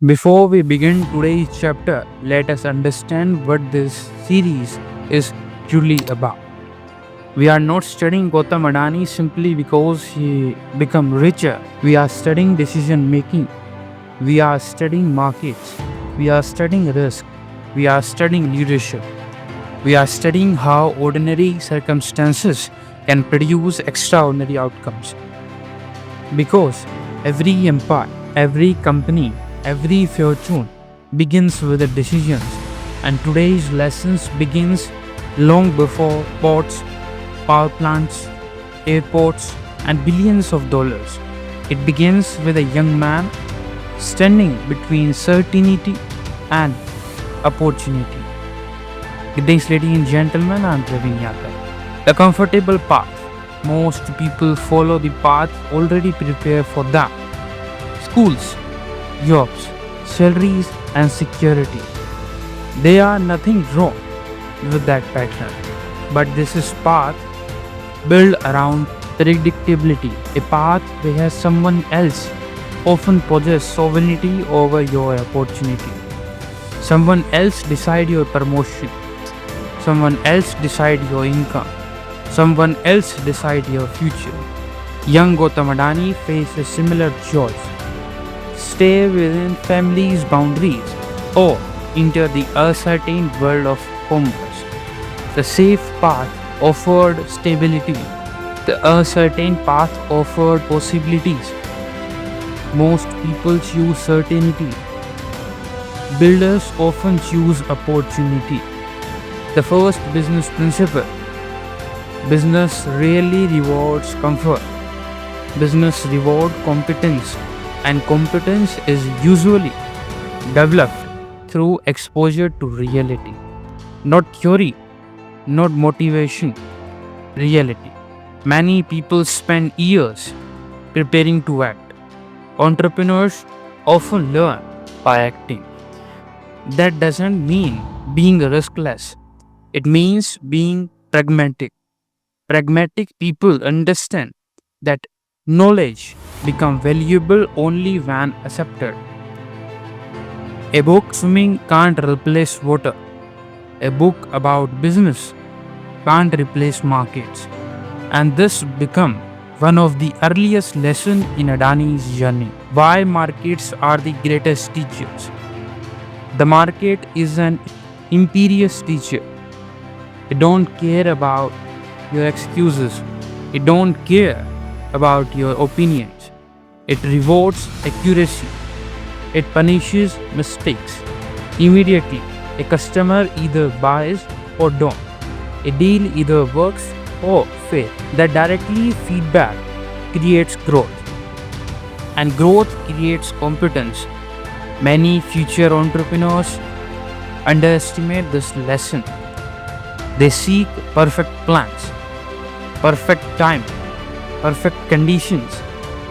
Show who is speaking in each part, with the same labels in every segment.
Speaker 1: Before we begin today's chapter, let us understand what this series is truly about. We are not studying Gautam Adani simply because he became richer. We are studying decision making. We are studying markets. We are studying risk. We are studying leadership. We are studying how ordinary circumstances can produce extraordinary outcomes. Because every empire, every company, every fortune begins with a decisions, and today's lessons begins long before ports, power plants, airports, and billions of dollars. It begins with a young man standing between certainty and opportunity. Good day, ladies and gentlemen. I'm Praveen Yadav. The comfortable path. Most people follow the path already prepared for them. Schools, jobs, salaries, and security. There are nothing wrong with that pattern. But this is path built around predictability, a path where someone else often possesses sovereignty over your opportunity. Someone else decide your promotion. Someone else decide your income. Someone else decide your future. Young Gautam Adani faced a similar choice. Stay within family's boundaries or enter the uncertain world of commerce. The safe path offered stability. The uncertain path offered possibilities. Most people choose certainty. Builders often choose opportunity. The first business principle: business rarely rewards comfort. Business rewards competence, and competence is usually developed through exposure to reality. Not theory, not motivation, reality. Many people spend years preparing to act. Entrepreneurs often learn by acting. That doesn't mean being riskless, it means being pragmatic. Pragmatic people understand that knowledge becomes valuable only when accepted. A book swimming can't replace water. A book about business can't replace markets. And this become one of the earliest lessons in Adani's journey. Why markets are the greatest teachers. The market is an imperious teacher. It don't care about your excuses. It don't care about your opinions. It rewards accuracy. It punishes mistakes. Immediately, a customer either buys or don't. A deal either works or fails. That directly feedback creates growth. And growth creates competence. Many future entrepreneurs underestimate this lesson. They seek perfect plans, perfect time, perfect conditions.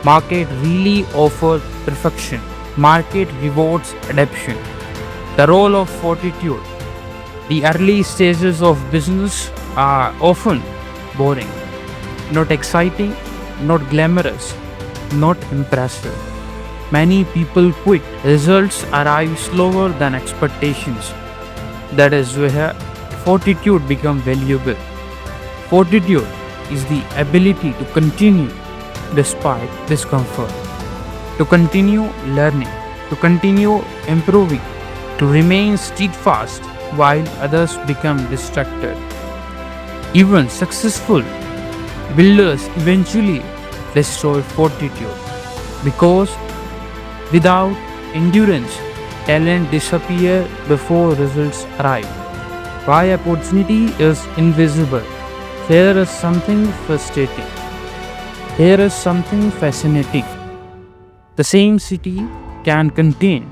Speaker 1: Market really offers perfection. Market rewards adaptation. The role of fortitude. The early stages of business are often boring, not exciting, not glamorous, not impressive. Many people quit. Results arrive slower than expectations. That is where fortitude becomes valuable. Fortitude is the ability to continue despite discomfort, to continue learning, to continue improving, to remain steadfast while others become distracted. Even successful builders eventually destroy fortitude because without endurance, talent disappears before results arrive. Why opportunity is invisible? Here is something frustrating. Here is something fascinating. The same city can contain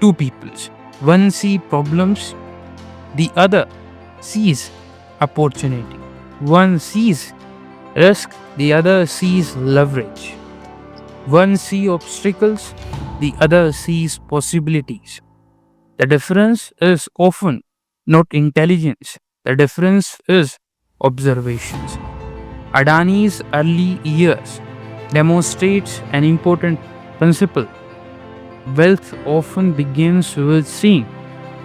Speaker 1: two peoples. One sees problems, the other sees opportunity. One sees risk, the other sees leverage. One sees obstacles, the other sees possibilities. The difference is often not intelligence, the difference is observations. Adani's early years demonstrates an important principle. Wealth often begins with seeing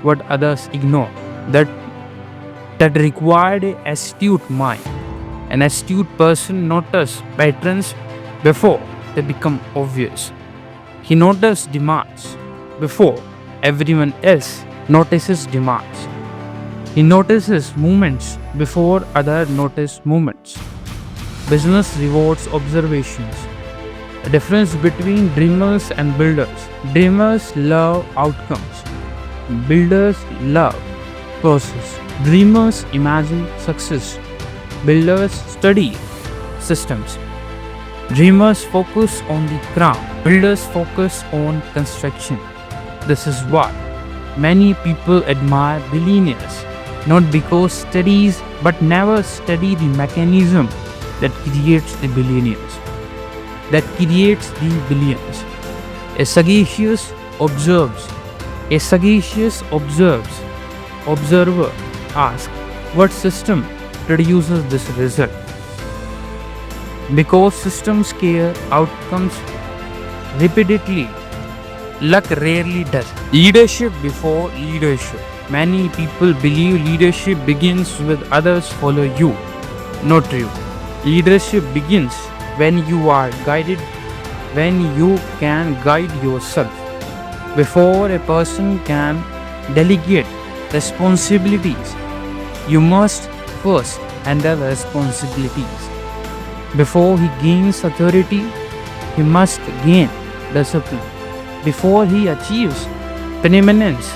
Speaker 1: what others ignore. That that required an astute mind. An astute person notices patterns before they become obvious. He notices demands before everyone else notices demands. He notices movements before others notice movements. Business rewards observations. The difference between dreamers and builders. Dreamers love outcomes. Builders love process. Dreamers imagine success. Builders study systems. Dreamers focus on the crown. Builders focus on construction. This is why many people admire billionaires, not because studies but never study the mechanism that creates the billionaires, that creates the billions. A sagacious observes. A sagacious observer asks, what system produces this result? Because systems care outcomes repeatedly, luck rarely does. Leadership before leadership. Many people believe leadership begins with others follow you. Not true. Leadership begins when you are guided, when you can guide yourself. Before a person can delegate responsibilities, you must first handle responsibilities. Before he gains authority, he must gain discipline. Before he achieves preeminence,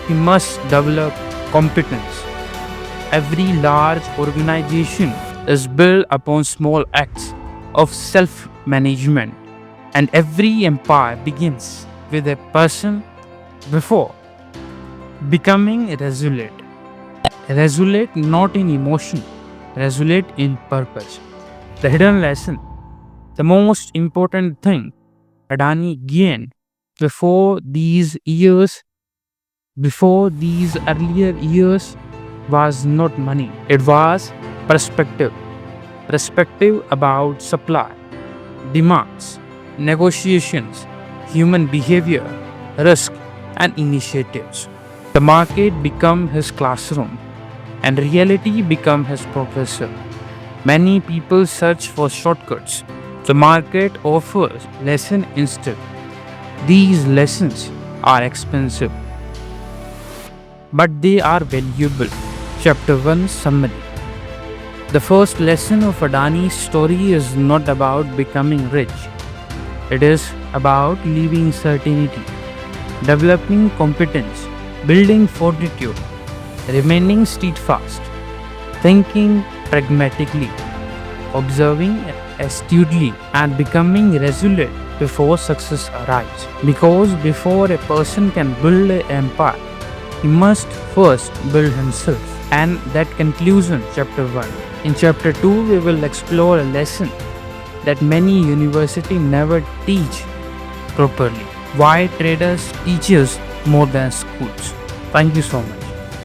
Speaker 1: he must develop competence. Every large organization is built upon small acts of self management, and every empire begins with a person before becoming resolute. Resolute not in emotion, resolute in purpose. The hidden lesson, the most important thing Adani gained before these earlier years was not money, it was perspective. Perspective about supply, demands, negotiations, human behavior, risk, and initiatives. The market became his classroom, and reality became his professor. Many people search for shortcuts. The market offers lessons instead. These lessons are expensive, but they are valuable. Chapter 1 Summary. The first lesson of Adani's story is not about becoming rich. It is about living certainty, developing competence, building fortitude, remaining steadfast, thinking pragmatically, observing astutely, and becoming resolute before success arrives. Because before a person can build an empire, he must first build himself. And that concludes chapter 1. In chapter 2, we will explore a lesson that many universities never teach properly. Why traders teach us more than schools. Thank you so much.